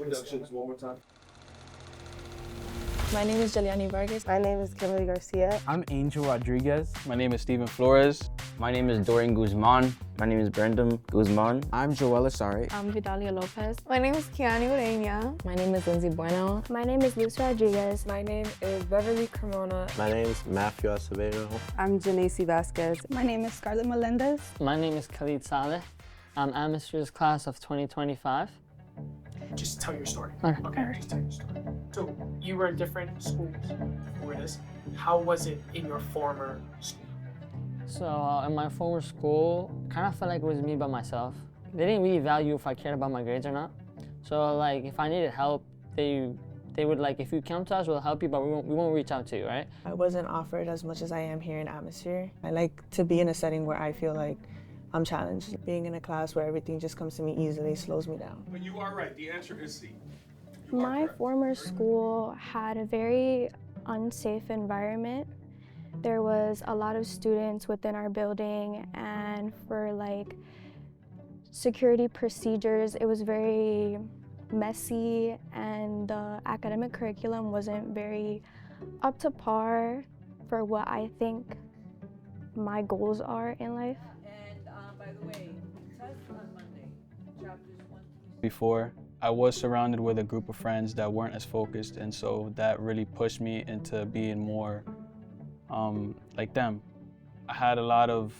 introductions one more time. My name is Jaliani Vargas. My name is Kimberly Garcia. I'm Angel Rodriguez. My name is Steven Flores. My name is Dorian Guzman. My name is Brendan Guzman. I'm Joel Asari. I'm Vidalia Lopez. My name is Kiani Ureña. My name is Lindsay Bueno. My name is Luz Rodriguez. My name is Beverly Cremona. My name is Matthew Acevedo. I'm Janacy Vasquez. My name is Scarlett Melendez. My name is Khalid Saleh. I'm Atmosphere's class of 2025. Just tell your story. Okay. Just tell your story. So you were in different schools before this. How was it in your former school? So in my former school, kind of felt like it was me by myself. They didn't really value if I cared about my grades or not. So like if I needed help, they would like, if you come to us, we'll help you, but we won't reach out to you, right? I wasn't offered as much as I am here in Atmosphere. I like to be in a setting where I feel like I'm challenged. Being in a class where everything just comes to me easily slows me down. But you are right. The answer is C. My former school had a very unsafe environment. There was a lot of students within our building, and for like security procedures, it was very messy, and the academic curriculum wasn't very up to par for what I think my goals are in life. By the way, test on Monday, chapters 1. Before, I was surrounded with a group of friends that weren't as focused, and so that really pushed me into being more like them. I had a lot of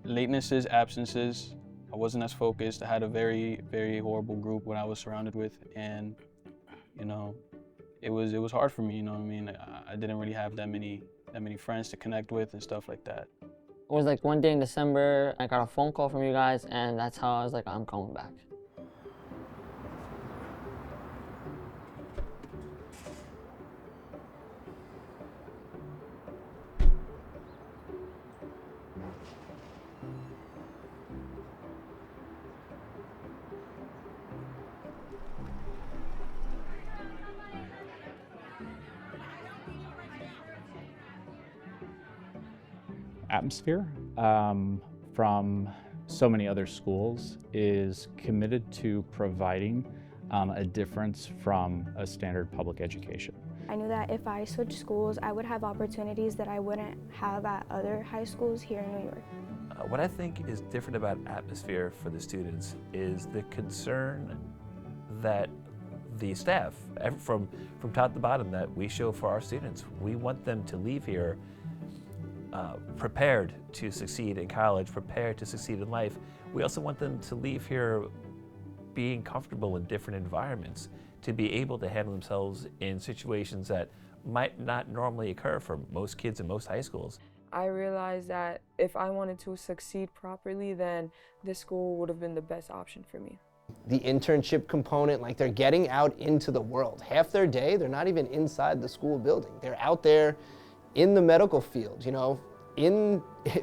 latenesses, absences. I wasn't as focused. I had a very, very horrible group when I was surrounded with, and you know, it was hard for me. You know what I mean? I didn't really have that many friends to connect with and stuff like that. It was like one day in December, I got a phone call from you guys, and that's how I was like, I'm coming back. Atmosphere, from so many other schools, is committed to providing a difference from a standard public education. I knew that if I switched schools, I would have opportunities that I wouldn't have at other high schools here in New York. What I think is different about Atmosphere for the students is the concern that the staff, from top to bottom, that we show for our students. We want them to leave here prepared to succeed in college, prepared to succeed in life. We also want them to leave here being comfortable in different environments, to be able to handle themselves in situations that might not normally occur for most kids in most high schools. I realized that if I wanted to succeed properly, then this school would have been the best option for me. The internship component, like they're getting out into the world. Half their day, they're not even inside the school building. They're out there in the medical field, you know, in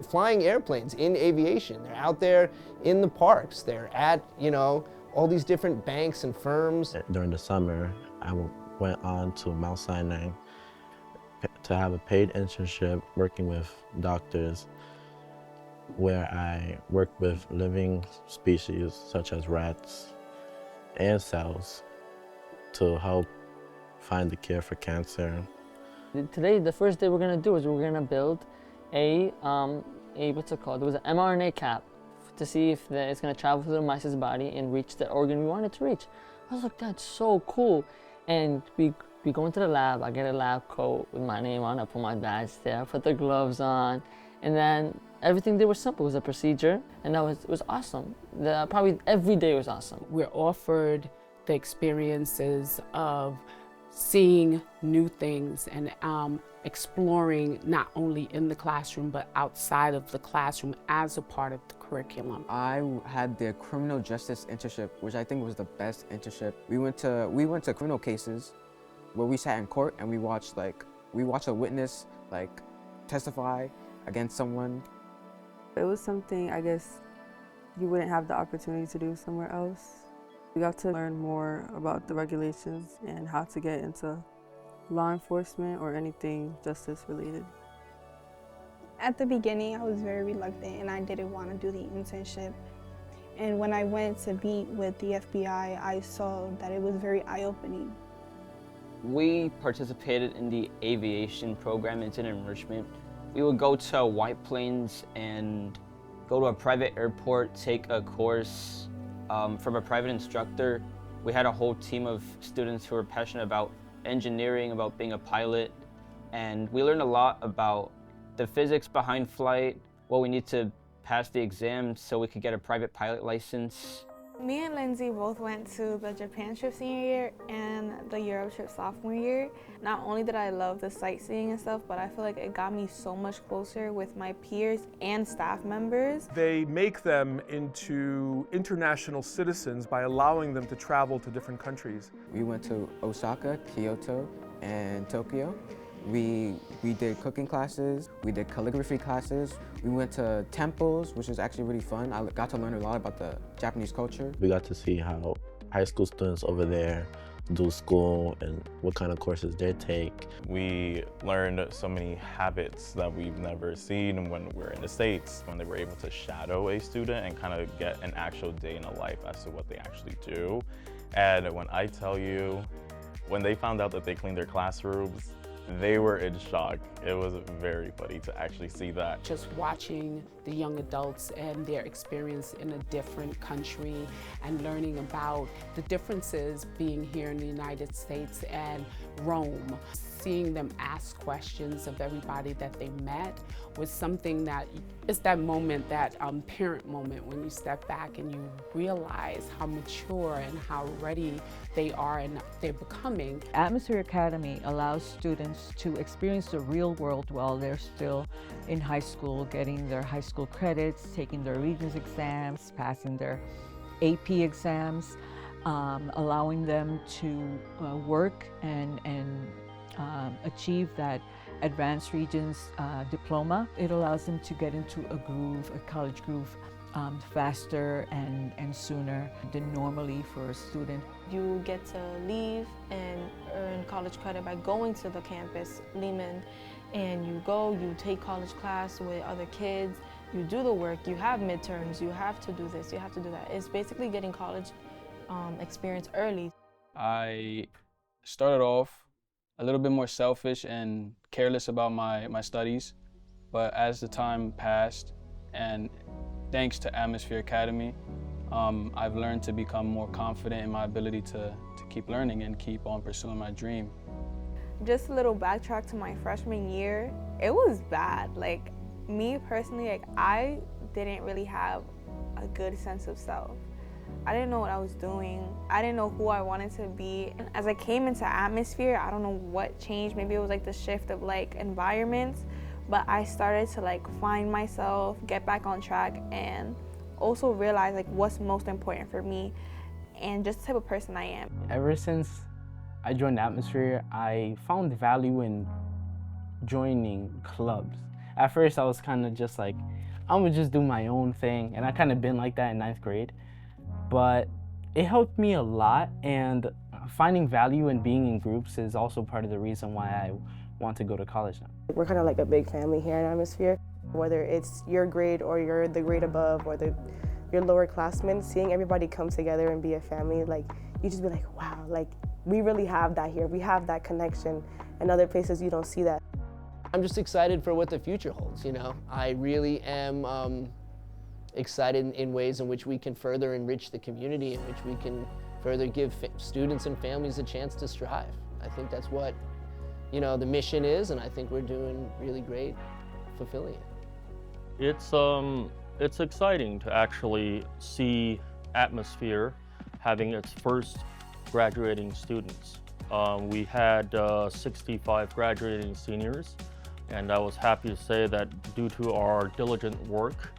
flying airplanes, in aviation. They're out there in the parks. They're at, you know, all these different banks and firms. During the summer, I went on to Mount Sinai to have a paid internship working with doctors, where I worked with living species such as rats and cells to help find the cure for cancer. Today, the first day we're gonna do is we're gonna build a what's it called? There was an mRNA cap to see if it's gonna travel through the mice's body and reach the organ we want it to reach. I was like, that's so cool. And we go into the lab. I get a lab coat with my name on. I put my badge there. I put the gloves on, and then everything there was simple. It was a procedure, and it was awesome. Probably every day was awesome. We're offered the experiences of seeing new things and exploring not only in the classroom but outside of the classroom as a part of the curriculum. I had the criminal justice internship, which I think was the best internship. We went to criminal cases where we sat in court and we watched a witness like testify against someone. It was something I guess you wouldn't have the opportunity to do somewhere else. We got to learn more about the regulations and how to get into law enforcement or anything justice related. At the beginning, I was very reluctant and I didn't want to do the internship. And when I went to meet with the FBI, I saw that it was very eye-opening. We participated in the aviation program. It's an enrichment. We would go to White Plains and go to a private airport, take a course from a private instructor. We had a whole team of students who were passionate about engineering, about being a pilot, and we learned a lot about the physics behind flight, what we need to pass the exam so we could get a private pilot license. Me and Lindsay both went to the Japan trip senior year and the Europe trip sophomore year. Not only did I love the sightseeing and stuff, but I feel like it got me so much closer with my peers and staff members. They make them into international citizens by allowing them to travel to different countries. We went to Osaka, Kyoto, and Tokyo. We did cooking classes, we did calligraphy classes, we went to temples, which was actually really fun. I got to learn a lot about the Japanese culture. We got to see how high school students over there do school and what kind of courses they take. We learned so many habits that we've never seen when we're in the States, when they were able to shadow a student and kind of get an actual day in a life as to what they actually do. And when I tell you, when they found out that they cleaned their classrooms, they were in shock. It was very funny to actually see that. Just watching the young adults and their experience in a different country and learning about the differences being here in the United States and Rome. Seeing them ask questions of everybody that they met was something that is that moment, that parent moment when you step back and you realize how mature and how ready they are and they're becoming. Atmosphere Academy allows students to experience the real world while they're still in high school, getting their high school credits, taking their Regents exams, passing their AP exams, allowing them to work and achieve that advanced Regents diploma. It allows them to get into a groove, a college groove, faster and sooner than normally for a student. You get to leave and earn college credit by going to the campus, Lehman, and you go, you take college class with other kids, you do the work, you have midterms, you have to do this, you have to do that. It's basically getting college experience early. I started off a little bit more selfish and careless about my studies, but as the time passed, and thanks to Atmosphere Academy, I've learned to become more confident in my ability to keep learning and keep on pursuing my dream. Just a little backtrack to my freshman year, it was bad. Like, me personally, like, I didn't really have a good sense of self. I didn't know what I was doing. I didn't know who I wanted to be. And as I came into Atmosphere, I don't know what changed. Maybe it was like the shift of like environments, but I started to like find myself, get back on track, and also realize like what's most important for me and just the type of person I am. Ever since I joined Atmosphere, I found value in joining clubs. At first, I was kind of just like, I'm gonna just do my own thing, and I kind of been like that in 9th grade. But it helped me a lot, and finding value in being in groups is also part of the reason why I want to go to college now. We're kind of like a big family here in Atmosphere. Whether it's your grade or you're the grade above or your lower classmen, seeing everybody come together and be a family, like you just be like, wow, like we really have that here. We have that connection. In other places you don't see that. I'm just excited for what the future holds, you know. I really am excited in ways in which we can further enrich the community, in which we can further give students and families a chance to strive. I think that's what, you know, the mission is, and I think we're doing really great fulfilling it. It's exciting to actually see Atmosphere having its first graduating students. We had 65 graduating seniors, and I was happy to say that due to our diligent work,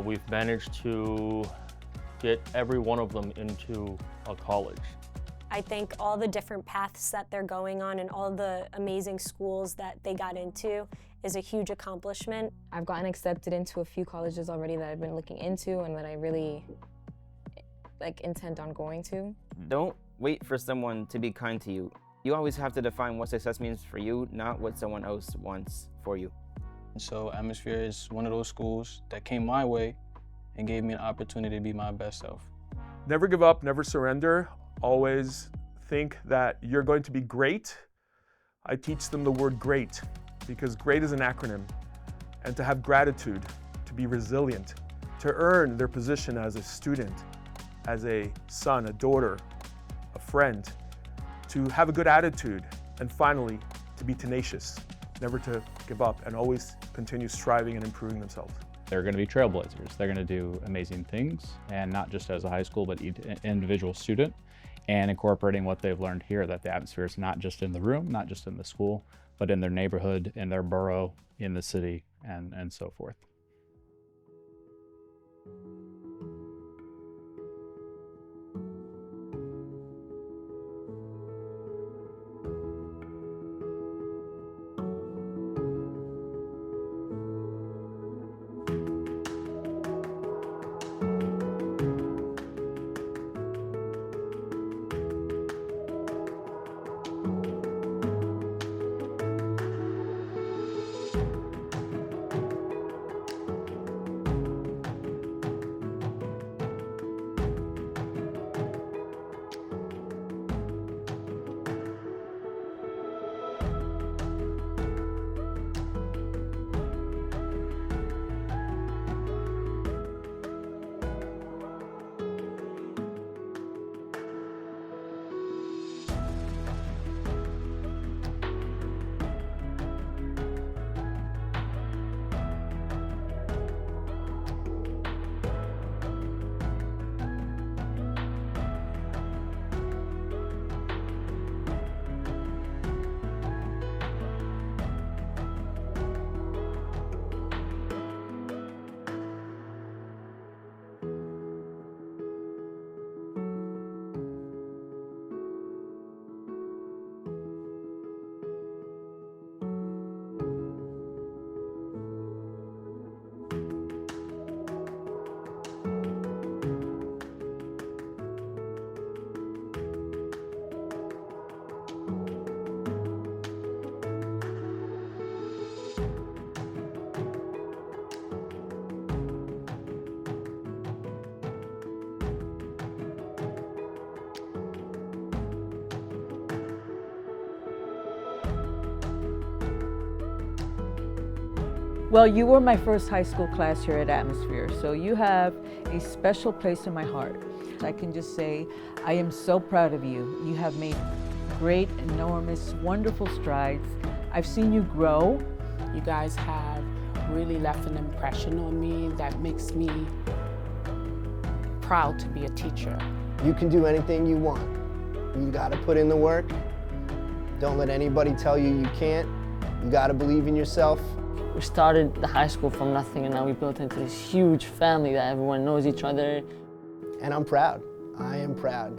we've managed to get every one of them into a college. I think all the different paths that they're going on and all the amazing schools that they got into is a huge accomplishment. I've gotten accepted into a few colleges already that I've been looking into and that I really intend on going to. Don't wait for someone to be kind to you. You always have to define what success means for you, not what someone else wants for you. So Atmosphere is one of those schools that came my way, and gave me an opportunity to be my best self. Never give up, never surrender. Always think that you're going to be great. I teach them the word great because great is an acronym. And to have gratitude, to be resilient, to earn their position as a student, as a son, a daughter, a friend, to have a good attitude, and finally, to be tenacious, never to give up, and always continue striving and improving themselves. They're going to be trailblazers. They're going to do amazing things, and not just as a high school, but individual student, and incorporating what they've learned here, that the atmosphere is not just in the room, not just in the school, but in their neighborhood, in their borough, in the city, and so forth. Well, you were my first high school class here at Atmosphere, so you have a special place in my heart. I can just say, I am so proud of you. You have made great, enormous, wonderful strides. I've seen you grow. You guys have really left an impression on me that makes me proud to be a teacher. You can do anything you want. You gotta put in the work. Don't let anybody tell you you can't. You gotta believe in yourself. We started the high school from nothing, and now we built into this huge family that everyone knows each other. And I'm proud. I am proud.